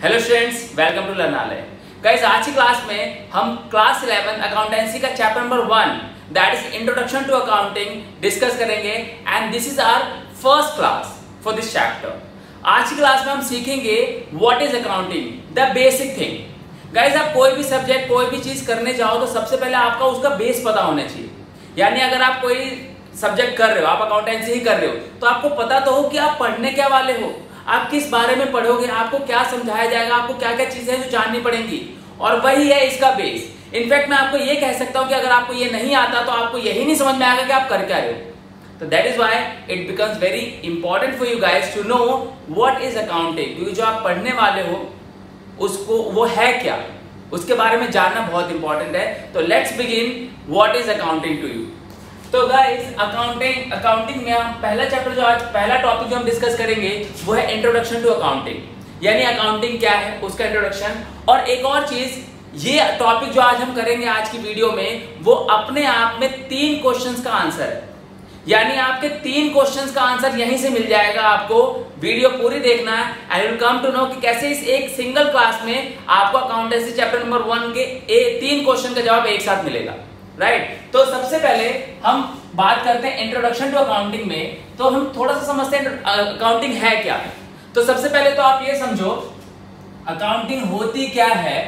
Hello students, welcome to Learnalay. Guys, आज की class में हम क्लास 11 अकाउंटेंसी का chapter number 1 that is introduction to accounting discuss करेंगे and this is our first class for this chapter. आज की class में हम सीखेंगे what is accounting, the basic thing. Guys, आप कोई भी सब्जेक्ट कोई भी चीज करने जाओ तो सबसे पहले आपका उसका बेस पता होना चाहिए। यानी अगर आप कोई सब्जेक्ट कर रहे हो, आप अकाउंटेंसी ही कर रहे हो, तो आपको पता तो हो कि आप पढ़ने क्या वाले हो, आप किस बारे में पढ़ोगे, आपको क्या समझाया जाएगा, आपको क्या क्या चीजें हैं जो जाननी पड़ेंगी, और वही है इसका बेस। इनफैक्ट मैं आपको ये कह सकता हूं कि अगर आपको ये नहीं आता तो आपको यही नहीं समझ में आएगा कि आप कर क्या रहे हो। तो that is why it becomes very important for you guys to know what is accounting. क्योंकि जो आप पढ़ने वाले हो उसको वो है क्या, उसके बारे में जानना बहुत इंपॉर्टेंट है। तो let's begin what is accounting to you. तो गाइस, अकाउंटिंग में हम पहला चैप्टर जो आज पहला टॉपिक जो हम डिस्कस करेंगे वो है इंट्रोडक्शन टू अकाउंटिंग। यानी अकाउंटिंग क्या है उसका इंट्रोडक्शन। और एक और चीज, ये टॉपिक जो आज हम करेंगे आज की वीडियो में वो अपने आप में 3 क्वेश्चंस का आंसर है। यानी आपके 3 क्वेश्चंस का आंसर यहीं से मिल जाएगा। आपको वीडियो पूरी देखना है and you will come to know कि कैसे इस एक सिंगल क्लास में आपको अकाउंटेंसी चैप्टर नंबर 1 के 3 क्वेश्चन का जवाब एक साथ मिलेगा। राइट तो सबसे पहले हम बात करते हैं इंट्रोडक्शन टू अकाउंटिंग में। तो हम थोड़ा सा समझते हैं अकाउंटिंग है क्या। तो सबसे पहले तो आप ये समझो अकाउंटिंग होती क्या है।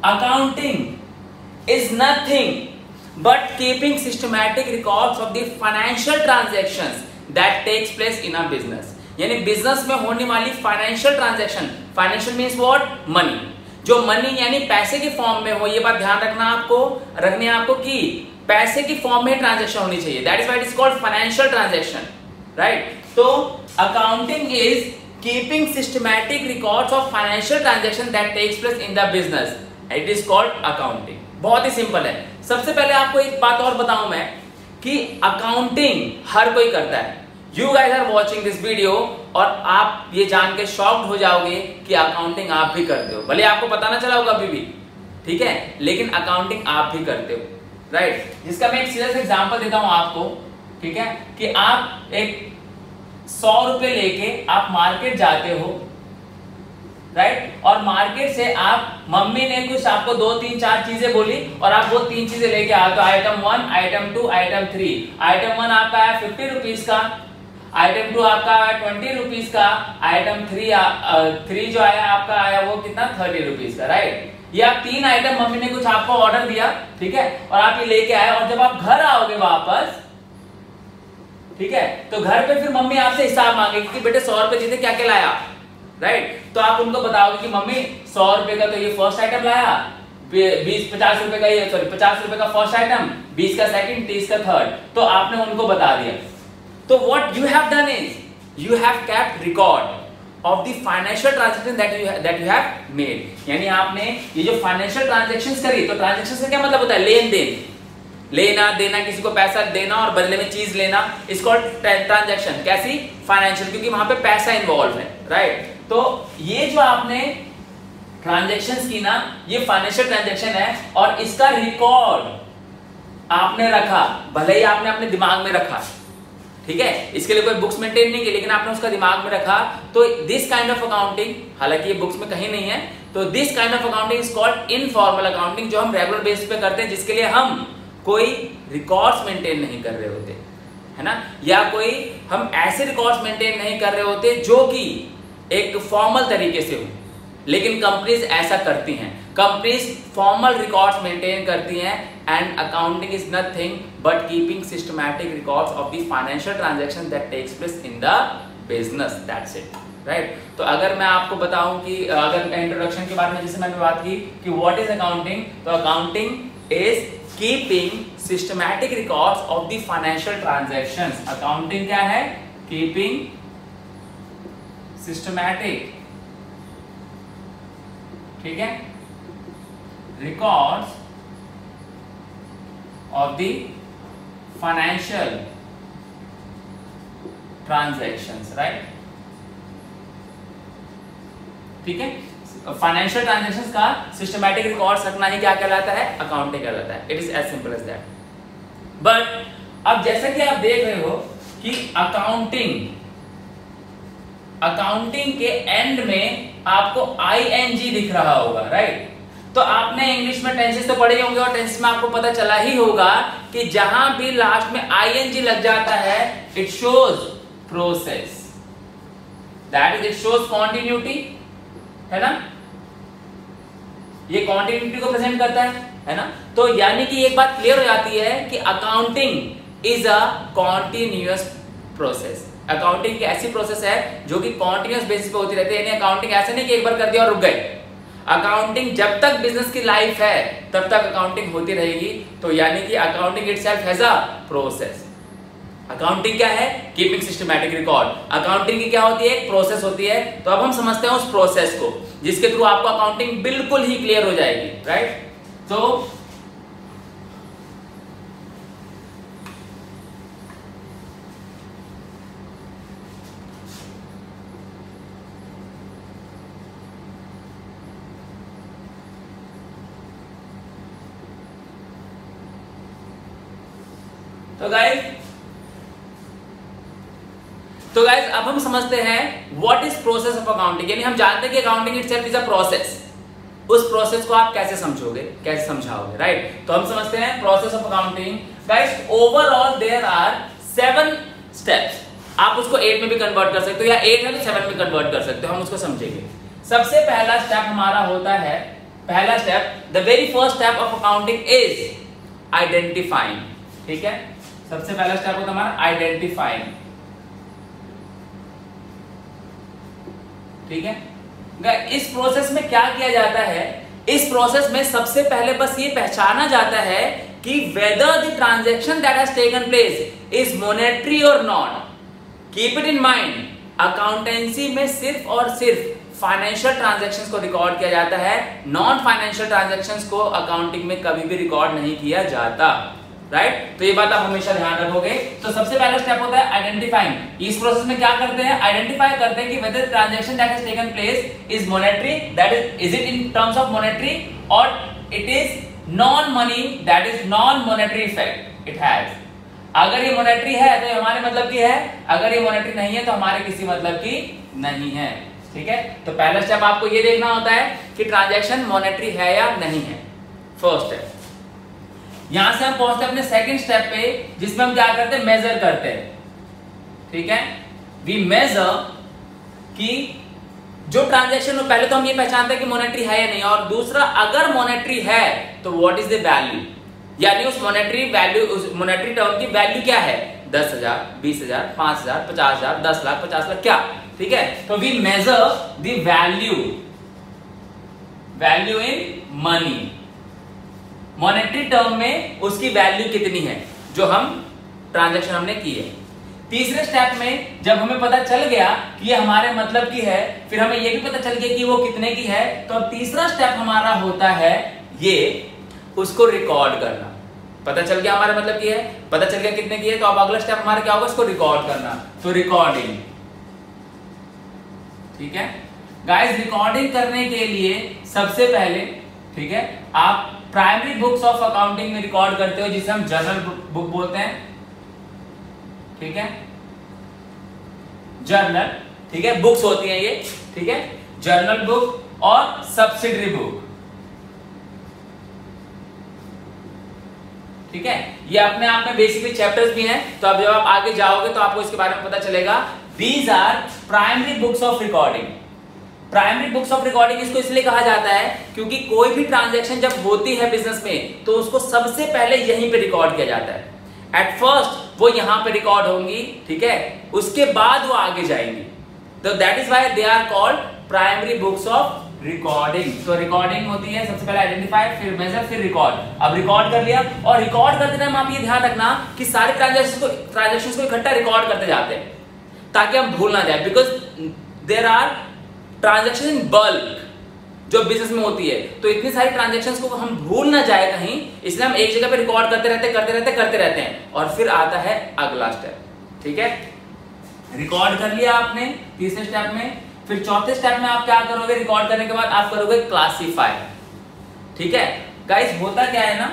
Accounting is nothing but keeping systematic records of the financial transactions that takes place in a business. यानी बिजनेस में होने वाली financial transaction, financial means what, money. जो मनी यानी पैसे की फॉर्म में हो, ये बात ध्यान रखनी है आपको कि पैसे की फॉर्म में ट्रांजैक्शन होनी चाहिए। That is why it is called financial transaction. Right तो accounting is keeping systematic records of financial transaction that takes place in the business, it is called accounting. बहुत ही सिंपल है। सबसे पहले आपको एक बात और बताऊं मैं कि अकाउंटिंग हर कोई करता है। You guys are watching this video और आप ये जान के शॉक्ड हो जाओगे कि अकाउंटिंग आप भी करते हो। भले आपको पता ना चला होगा अभी भी, ठीक है, लेकिन अकाउंटिंग आप भी करते हो। राइट जिसका मैं एक सीरियस एग्जांपल देता हूं आपको, ठीक है, कि आप एक 100 रुपए लेके आप मार्केट जाते हो। राइट और मार्केट से आप, मम्मी ने कुछ आपको 2, 3, 4 चीजें बोली और आप वो 3 चीजें लेके आए। तो आइटम 1, आइटम 2, आइटम 3। आइटम 1 आपका है 50 रुपीज का, आइटम 2 आपका आया 20 रुपीज का, आइटम 3 जो आया आपका आया वो कितना, 30 रुपीज का। राइट ये आप 3 आइटम मम्मी ने कुछ आपको ऑर्डर दिया, ठीक है, और आप ये लेके आए। और जब आप घर आओगे वापस, ठीक है, तो घर पे फिर मम्मी आपसे हिसाब मांगेगी कि बेटे 100 रुपए दिए थे, क्या क्या लाया। राइट तो आप उनको बताओगे कि मम्मी 100 रुपए का तो ये फर्स्ट आइटम लाया, 50 रुपए का ये, सॉरी 50 रुपए का फर्स्ट आइटम, 20 का सेकंड, 30 का थर्ड। तो आपने उनको बता दिया। तो what you have done is you have kept record of the financial transaction that you have made। यानी आपने ये जो फाइनेंशियल ट्रांजैक्शंस करी, तो ट्रांजैक्शंस का क्या मतलब होता है, लेन देन, लेना देना, किसी को पैसा देना और बदले में चीज लेना, इज कॉल्ड ट्रांजैक्शन। कैसी, फाइनेंशियल, क्योंकि वहां पे पैसा इन्वॉल्व है। राइट तो ये जो आपने ट्रांजैक्शंस की ना, ये फाइनेंशियल ट्रांजैक्शन है और इसका रिकॉर्ड आपने रखा। भले ही आपने अपने दिमाग में रखा, ठीक है, इसके लिए कोई बुक्स मेंटेन नहीं की, लेकिन आपने उसका दिमाग में रखा। तो दिस काइंड ऑफ अकाउंटिंग, हालांकि ये बुक्स में कहीं नहीं है, तो this kind of accounting is called informal accounting, जो हम रेगुलर बेसिस पे करते हैं, जिसके लिए हम कोई रिकॉर्ड्स मेंटेन नहीं कर रहे होते, है ना, या कोई हम ऐसे रिकॉर्ड्स मेंटेन नहीं कर रहे होते जो कि एक फॉर्मल तरीके से हो। लेकिन कंपनीज ऐसा करती हैं, कंपनीज फॉर्मल रिकॉर्ड्स मेंटेन करती हैं। And accounting is nothing but keeping systematic records of the financial transaction that takes place in the business, that's it. Right तो अगर मैं आपको बताऊं कि अगर इंट्रोडक्शन के बारे में जैसे मैंने बात की कि व्हाट इज अकाउंटिंग, तो accounting is keeping systematic records of the financial transactions. Accounting क्या है, कीपिंग सिस्टमैटिक, ठीक है, records of the financial transactions, right? ठीक है, फाइनेंशियल ट्रांजैक्शंस का सिस्टमैटिक रिकॉर्ड्स रखना ही क्या कहलाता है, अकाउंटिंग कहलाता है। It is as simple as that. But अब जैसा कि आप देख रहे हो कि अकाउंटिंग अकाउंटिंग के एंड में आपको आईएनजी दिख रहा होगा, राइट। तो आपने इंग्लिश में टेंसेस तो पढ़े होंगे और टेंसेस में आपको पता चला ही होगा कि जहां भी लास्ट में आईएनजी लग जाता है it shows process, that is it shows continuity, है ना, ये कॉन्टिन्यूटी को प्रेजेंट करता है ना। तो यानी कि एक बात क्लियर हो जाती है कि accounting is a continuous process. Accounting की ऐसी प्रोसेस है जो कि कॉन्टिन्यूअस बेसिस पे होती रहती है, यानी अकाउंटिंग ऐसे नहीं कि एक बार कर दिया और रुक गए। अकाउंटिंग जब तक बिजनेस की लाइफ है तब तक अकाउंटिंग होती रहेगी। तो यानी कि accounting itself has a process. Accounting क्या है? Keeping systematic record. अकाउंटिंग की क्या होती है? एक प्रोसेस होती है। तो अब हम समझते हैं उस प्रोसेस को जिसके थ्रू आपको अकाउंटिंग बिल्कुल ही क्लियर हो जाएगी, राइट। तो गाइस अब हम समझते हैं what is process of accounting, यानी हम जानते हैं कि accounting itself is a process. उस प्रोसेस को आप कैसे समझोगे, कैसे समझाओगे, राइट। तो हम समझते हैं process of accounting. Guys overall there are 7 steps. आप उसको 8 में भी कन्वर्ट कर सकते हो या 8 है तो 7 में कन्वर्ट कर सकते हो, हम उसको समझेंगे। सबसे पहला स्टेप हमारा होता है, पहला step, the very first step of accounting is identifying. ठीक है, सबसे पहला स्टेप होता है हमारा आइडेंटिफाइंग। ठीक है, इस प्रोसेस में क्या किया जाता है? इस प्रोसेस में सबसे पहले बस ये पहचाना जाता है कि whether the transaction that has taken place is monetary और not. Keep it in mind, accountancy में सिर्फ और सिर्फ फाइनेंशियल ट्रांजैक्शंस को रिकॉर्ड किया जाता है, नॉन फाइनेंशियल ट्रांजैक्शंस को अकाउंटिंग में कभी भी रिकॉर्ड नहीं किया जाता, राइट। तो ये बात आप हमेशा ध्यान रखोगे। तो सबसे पहला स्टेप होता है आइडेंटिफाइंग। इस प्रोसेस में क्या करते हैं? आइडेंटिफाई करते हैं कि whether transaction that has taken place is monetary, that is it in terms of monetary, और it is non money, that is non monetary effect it has. अगर ये मॉनेटरी है तो ये हमारे मतलब की है, अगर ये मॉनेटरी नहीं है तो हमारे किसी मतलब की नहीं है। ठीक है, तो पहला स्टेप आपको ये देखना होता है कि ट्रांजैक्शन मॉनेटरी है या नहीं है, फर्स्ट स्टेप। यहां से हम पहुंचते हैं अपने सेकंड स्टेप पे, जिसमें हम क्या करते हैं? मेजर करते हैं। ठीक है, वी मेजर कि जो ट्रांजैक्शन हो, पहले तो हम ये पहचानते हैं कि मॉनेटरी है या नहीं, और दूसरा अगर मॉनेटरी है तो व्हाट इज द वैल्यू, यानी उस मॉनेटरी वैल्यू, उस मॉनेटरी टर्म की वैल्यू क्या है? 10,000, 20,000, 5,000, 50,000, 10 लाख, 50 लाख, क्या? ठीक है, तो we measure the value in money. Monetary term में उसकी वैल्यू कितनी है जो हम ट्रांजैक्शन हमने की है। तीसरे स्टेप में जब हमें पता चल गया कि ये हमारे मतलब की है, फिर हमें ये भी पता चल गया कि वो कितने की है, तो अब तीसरा स्टेप हमारा होता है ये उसको रिकॉर्ड करना। पता चल गया हमारे मतलब की है, पता चल गया कितने की है, तो अब अगला स्टेप हमारा क्या होगा? इसको रिकॉर्ड करना। तो रिकॉर्डिंग। ठीक है गाइस, रिकॉर्डिंग करने के लिए सबसे पहले, ठीक है, आप प्राइमरी बुक्स ऑफ अकाउंटिंग में रिकॉर्ड करते हो, जिसे हम जर्नल बुक बोलते हैं। ठीक है, जर्नल, ठीक है, बुक्स होती हैं ये। ठीक है, जर्नल बुक और सब्सिडरी बुक। ठीक है, ये अपने आप में बेसिकली चैप्टर्स भी हैं, तो अब जब आप आगे जाओगे तो आपको इसके बारे में पता चलेगा। These are primary books of recording. Primary books of recording इसको इसलिए कहा जाता है क्योंकि कोई भी ट्रांजैक्शन जब होती है बिजनेस में तो उसको सबसे पहले यहीं पे रिकॉर्ड किया जाता है। एट फर्स्ट वो यहां पे रिकॉर्ड होंगी, ठीक है, उसके बाद वो आगे जाएंगी। तो that is why they are called primary books of recording. तो रिकॉर्डिंग होती है सबसे पहले आइडेंटिफाई, फिर मेजर, फिर रिकॉर्ड। अब रिकॉर्ड कर लिया, और रिकॉर्ड करते टाइम आप ये ध्यान रखना कि सारे ट्रांजैक्शंस को इकट्ठा रिकॉर्ड करते जाते हैं ताकि हम भूल ना जाए, because there are transaction in bulk जो बिजनेस में होती है। तो इतनी सारी ट्रांजैक्शंस को हम भूल ना जाए कहीं, इसलिए हम एक जगह पे रिकॉर्ड करते रहते हैं, और फिर आता है अगला स्टेप। ठीक है, रिकॉर्ड कर लिया आपने तीसरे स्टेप में। फिर चौथे स्टेप में आप क्या करोगे? रिकॉर्ड करने के बाद आप करोगे क्लासीफाई। ठीक है गाइस, होता क्या है ना,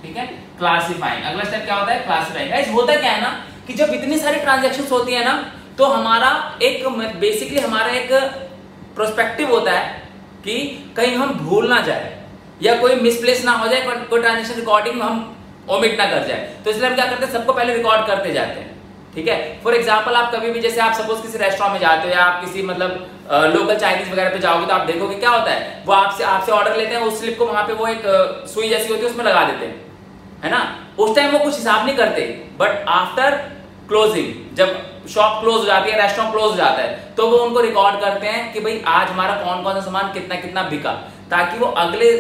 ठीक है, क्लासीफाइंग। अगला स्टेप क्या होता है? क्लासीफाइंग। गाइस होता क्या है ना कि जब इतनी सारी ट्रांजैक्शंस होती है ना, तो हमारा एक बेसिकली हमारा एक प्रोस्पेक्टिव होता है कि कहीं हम भूल ना जाए या कोई मिसप्लेस ना हो जाए, कोई ट्रांजैक्शन रिकॉर्डिंग हम ओमिट ना कर जाए। तो इसलिए हम क्या करते हैं, सबको पहले रिकॉर्ड करते जाते हैं, ठीक है। फॉर एग्जाम्पल आप कभी भी जैसे आप सपोज किसी रेस्टोरेंट में जाते हो या आप किसी मतलब लोकल चाइनीज वगैरह पे जाओगे, तो आप देखोगे क्या होता है, वो आपसे ऑर्डर लेते हैं, उस स्लिप को वहां पे वो एक सुई जैसी होती है उसमें लगा देते हैं, है ना। उस टाइम वो कुछ हिसाब नहीं करते, बट आफ्टर क्लोजिंग, जब शॉप क्लोज हो जाती है, रेस्टोरेंट क्लोज हो जाता है, तो वो उनको रिकॉर्ड करते हैं कि भाई आज हमारा कौन कौन सा सामान कितना कितना बिका, ताकि वो अगले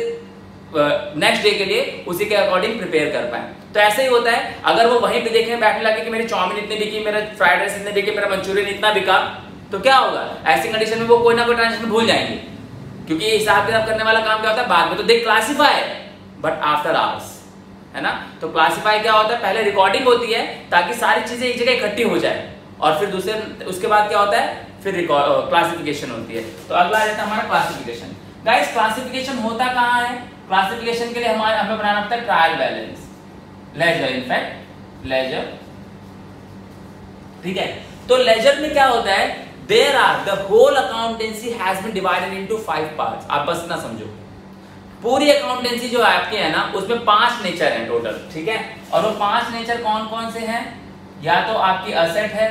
नेक्स्ट डे के लिए उसी के अकॉर्डिंग प्रिपेयर कर पाए। तो ऐसे ही होता है, अगर वो वहीं पे देखें बैठने लगे कि मेरी चाउमीन इतनी बिकी, मेरा फ्राइड राइस इतने बिके, मेरा मंचूरियन इतना बिका, तो क्या होगा, ऐसी कंडीशन में वो कोई ना कोई ट्रांजेक्शन भूल जाएंगे, क्योंकि ये हिसाब किताब करने वाला काम क्या होता है, बाद में तो दे क्लासिफाई बट आफ्टर आवर्स, है ना। तो क्लासिफाई क्या होता है, पहले रिकॉर्डिंग होती है ताकि सारी चीजें एक जगह इकट्ठी हो जाए, और फिर उसके बाद क्या होता है, फिर क्लासिफिकेशन होती है। तो अगला आ जाता है हमारा क्लासिफिकेशन। गाइस क्लासिफिकेशन होता कहाँ है, क्लासिफिकेशन के लिए हमें बनाना पड़ता है trial balance, ledger, in fact ledger, ठीक है। तो लेजर में क्या होता है, there are the whole accountancy has been divided into 5 parts. आप बस ना समझो, पूरी अकाउंटेंसी जो आपकी है ना, उसमें 5 नेचर हैं टोटल, ठीक है। और वो 5 नेचर कौन कौन से हैं, या तो आपकी असेट है,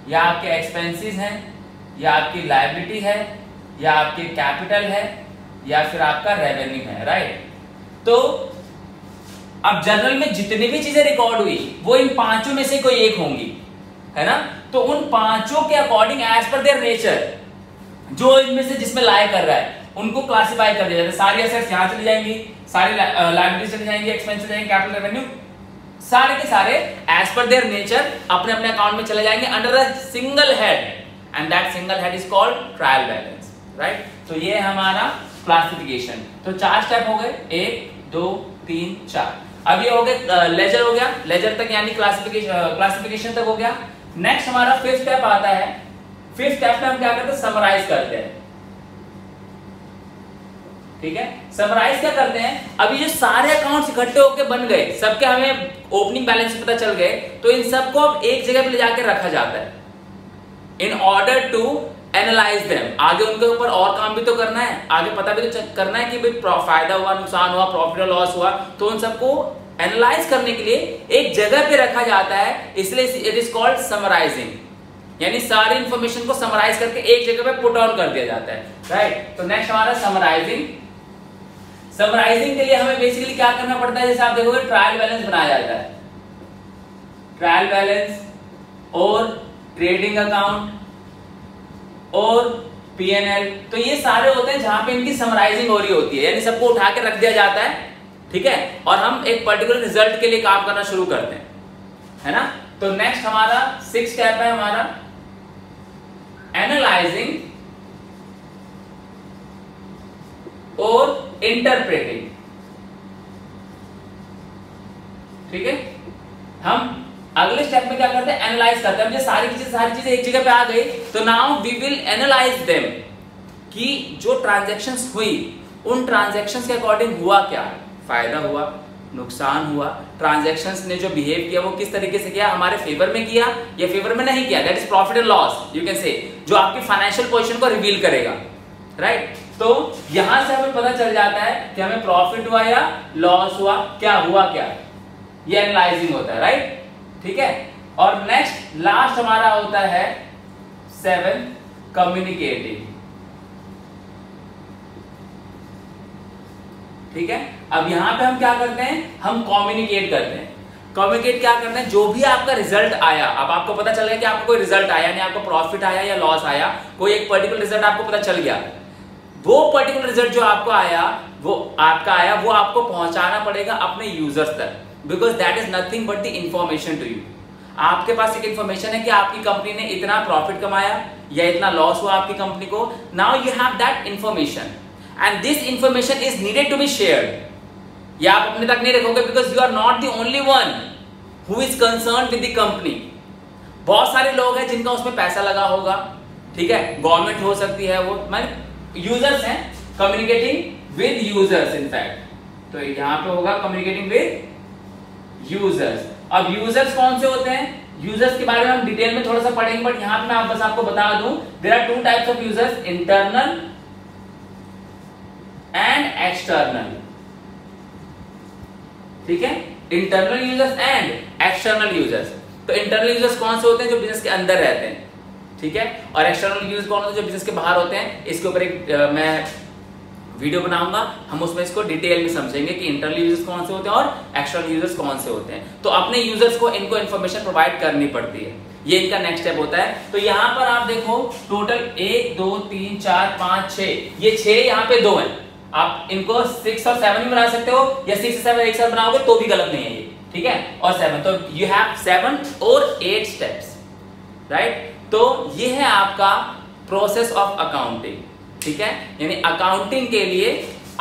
या आपके एक्सपेंसेस हैं, या आपकी लायबिलिटी है, या आपके कैपिटल है, या फिर आपका रेवेन्यू है, राइट। तो अब जनरल में जितनी भी चीजें रिकॉर्ड हुई वो इन 5 में से कोई एक होंगी, है ना। तो उन 5 के according as per their nature, जो इनमें से जिसमें लाया कर रहा है उनको क्लासिफाई कर दिया जाता है। सारी एसेट्स यहां चली जाएंगी, सारी लायबिलिटी चली जाएंगी, एक्सपेंस चले जाएंगे, कैपिटल, रेवेन्यू, सारे के सारे एज पर देयर नेचर अपने अपने अकाउंट में चले जाएंगे under a single head, and that single head is called trial balance, right. तो ये है हमारा क्लासिफिकेशन। तो 4 स्टेप हो गए, 1 2 3 4। अब ये हो गया लेजर, हो गया लेजर तक, यानी क्लासिफिकेशन तक हो गया। नेक्स्ट हमारा 5th स्टेप आता है। 5th स्टेप में हम क्या करते हैं, समराइज करते हैं, ठीक है। समराइज क्या करते हैं, अभी जो सारे अकाउंट्स इकट्ठे होकर बन गए, सबके हमें ओपनिंग बैलेंस पता चल गए, तो इन सबको अब एक जगह पे ले जाकर रखा जाता है in order to analyse them. आगे उनके ऊपर और काम भी तो करना है, आगे पता भी तो करना है कि भाई फायदा हुआ, नुकसान हुआ, प्रॉफिट लॉस हुआ, तो उन सबको एनालाइज करने के लिए एक जगह पे रखा जाता है, इसलिए इट इज कॉल्ड समराइजिंग, यानी सारी इंफॉर्मेशन को समराइज करके एक जगह पे पुट ऑन कर दिया जाता है, राइट। तो नेक्स्ट हमारा समराइजिंग। समराइजिंग के लिए हमें बेसिकली क्या करना पड़ता है, जैसे आप देखोगे ट्रायल बैलेंस बनाया जाता है, ट्रायल बैलेंस और ट्रेडिंग अकाउंट और P&L, तो ये सारे होते हैं जहां पे इनकी समराइजिंग हो रही होती है, यानी सबको उठा के रख दिया जाता है, ठीक है, और हम एक पर्टिकुलर रिजल्ट के लिए काम करना शुरू करते हैं, है ना। तो नेक्स्ट हमारा 6th स्टेप है हमारा एनालाइजिंग और इंटरप्रेटिंग, ठीक है। हम अगले स्टेप में क्या करते हैं, एनालाइज करते हैं। जब सारी चीजें एक जगह पे आ गई, तो now we will analyse them, कि जो ट्रांजैक्शंस हुई उन ट्रांजैक्शंस के अकॉर्डिंग हुआ क्या, फायदा हुआ, नुकसान हुआ, ट्रांजैक्शंस ने जो बिहेव किया वो किस तरीके से किया, हमारे फेवर में किया या फेवर में नहीं किया, that is profit and loss, you can say, जो आपकी फाइनेंशियल पोजीशन को रिवील करेगा, राइट। तो यहां से हमें पता चल जाता है कि हमें प्रॉफिट हुआ या लॉस हुआ, क्या हुआ, क्या, ये एनालाइजिंग होता है, राइट, ठीक है। और नेक्स्ट लास्ट हमारा होता है 7 कम्युनिकेटिंग, ठीक है। अब यहां पे हम क्या करते हैं, हम कम्युनिकेट करते हैं। कम्युनिकेट क्या करते हैं, जो भी आपका रिजल्ट आया, अब आपको पता चल गया कि आपको कोई रिजल्ट आया, यानी आपको प्रॉफिट आया या लॉस आया, कोई एक पर्टिकुलर रिजल्ट आपको पता चल गया, वो पर्टिकुलर रिजल्ट जो आपको आया, वो आपको पहुंचाना पड़ेगा अपने यूजर्स तक, because that is nothing but the information to you. आपके पास एक इंफॉर्मेशन है कि आपकी कंपनी ने इतना प्रॉफिट कमाया या इतना लॉस हुआ आपकी कंपनी को, now you have that information and this information is needed to be shared. या आप अपने तक नहीं रखोगे, because you are not the only one who is concerned with the company. बहुत सारे लोग हैं जिनका उसमें पैसा लगा होगा, ठीक है, गवर्नमेंट हो सकती है, वो माने यूजर्स हैं, कम्युनिकेटिंग विद यूजर्स इनफैक्ट। तो यहां पे होगा कम्युनिकेटिंग विद यूजर्स। अब यूजर्स कौन से होते हैं, यूजर्स के बारे में हम डिटेल में थोड़ा सा पढ़ेंगे, बट यहां पे मैं बस आपको बता दूं, there are two types of users, internal and external. ठीक है, internal users and external users. तो इंटरनल यूजर्स कौन से होते हैं? जो बिजनेस के अंदर रहते हैं, ठीक है, और एक्सटर्नल यूजर्स कौन होते हैं? जो बिजनेस के बाहर होते हैं। इसके ऊपर एक मैं वीडियो बनाऊंगा, हम उसमें इसको डिटेल में समझेंगे कि इंटरनल यूजर्स कौन से होते हैं और एक्सटर्नल यूजर्स कौन से होते हैं। तो अपने यूजर्स को इनको इन्फॉर्मेशन प्रोवाइड करनी पड़ती है, ये इनका नेक्स्ट स्टेप होता है। तो यहाँ पर आप देखो टोटल 1 2 3 4 5 6, ये 6 यहाँ पे 2 हैं। आप इनको 6 और 7 भी बना सकते हो, या 6 और 7 एक साथ बनाओगे तो भी गलत नहीं है ये, ठीक है, और 7, तो यू हैव 7 और 8 स्टेप्स, राइट। तो ये है आपका प्रोसेस ऑफ अकाउंटिंग, ठीक है, यानी अकाउंटिंग के लिए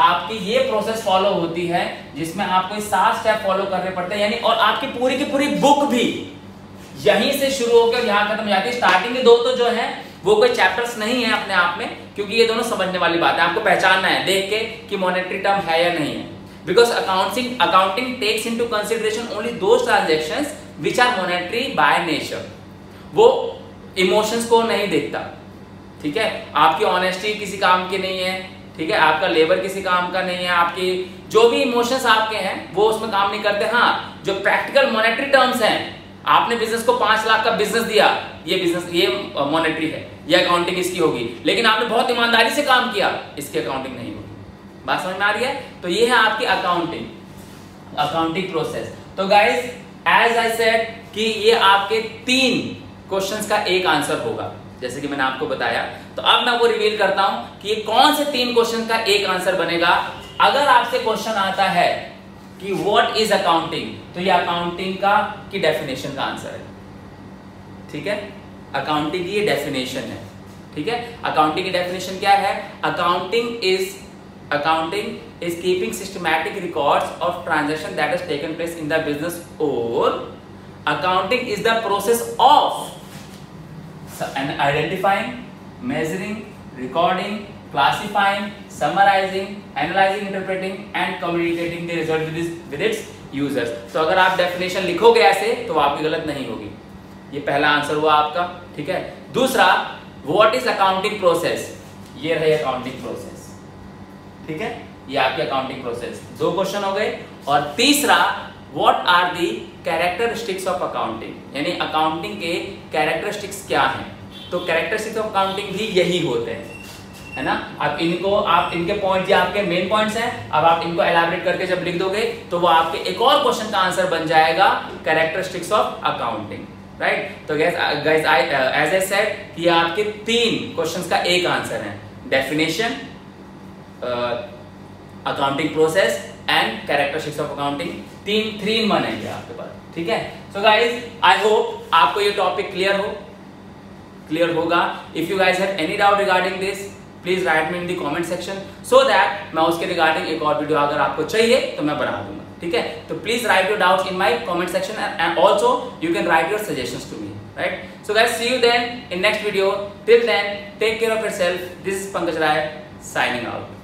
आपकी ये प्रोसेस फॉलो होती है, जिसमें आपको 7 स्टेप फॉलो करने पड़ते हैं, यानी और आपकी पूरी की पूरी बुक भी यहीं से शुरू होकर यहां खत्म हो जाती है। स्टार्टिंग के 2 तो जो है वो कोई चैप्टर्स नहीं है अपने आप में, क्योंकि ये दोनों समझने वाली बात है, आपको पहचानना है देख के कि मॉनेटरी टर्म है या नहीं है। Because accounting takes into consideration only those transactions which are monetary by nature. वो इमोशंस को नहीं देखता, ठीक है, आपकी ऑनेस्टी किसी काम की नहीं है, ठीक है, आपका लेबर किसी काम का नहीं है, आपकी जो भी इमोशंस आपके हैं वो उसमें काम नहीं करते। हाँ, जो प्रैक्टिकल मॉनेटरी टर्म्स हैं, आपने बिजनेस को 5 लाख का बिजनेस दिया, ये बिजनेस ये मॉनेटरी है, ये अकाउंटिंग इसकी होगी, लेकिन आपने बहुत ईमानदारी से काम किया, इसकी अकाउंटिंग नहीं होगी। बात समझ में आ रही है? तो ये है आपकी अकाउंटिंग प्रोसेस। तो गाइस एज आई सेड कि ये आपके 3 क्वेश्चंस का एक आंसर होगा, जैसे कि मैंने आपको बताया। तो अब मैं वो रिवील करता हूं कि ये कौन से 3 क्वेश्चन का एक आंसर बनेगा। अगर आपसे क्वेश्चन आता है कि व्हाट इज अकाउंटिंग, तो ये अकाउंटिंग की डेफिनेशन का आंसर है, ठीक है, अकाउंटिंग की ये डेफिनेशन है, ठीक है। अकाउंटिंग की डेफिनेशन क्या है? Accounting is keeping systematic records of transaction that has taken place in the business, और accounting is the process of identifying, measuring, recording, classifying, summarizing, analyzing, interpreting and communicating the result with its users। तो अगर आप definition लिखोगे ऐसे तो आपकी गलत नहीं होगी। ये पहला आंसर हुआ आपका, ठीक है। दूसरा, व्हाट इज अकाउंटिंग प्रोसेस, ये रही अकाउंटिंग प्रोसेस, ठीक है, ये आपकी अकाउंटिंग प्रोसेस। 2 क्वेश्चन हो गए। और तीसरा, what are the characteristics of accounting, यानी अकाउंटिंग के कैरेक्टरिस्टिक्स क्या हैं। तो कैरेक्टरिस्टिक्स ऑफ अकाउंटिंग भी यही होते हैं, है ना। अब आप इनके पॉइंट, ये आपके मेन पॉइंट्स हैं, अब आप इनको एलैबोरेट करके जब लिख दोगे तो वो आपके एक और क्वेश्चन का आंसर बन जाएगा, कैरेक्टरिस्टिक्स ऑफ अकाउंटिंग, राइट। तो गाइस एज आई सेड कि ये आपके 3 क्वेश्चंस का एक आंसर है, definition, accounting process and characteristics of accounting. 3 in 1 है ये आपके पास, ठीक है। सो गाइज आई होप आपको ये टॉपिक क्लियर होगा। If you guys have any doubt regarding this, please right me in the comment section, so that मैं उसके रिगार्डिंग एक और वीडियो अगर आपको चाहिए तो मैं बना दूंगा, ठीक है। तो please write your doubts in my comment section and also you can write your suggestions to me, right. So guys see you then in next video, till then take care of yourself. This is Pankaj Rai signing out.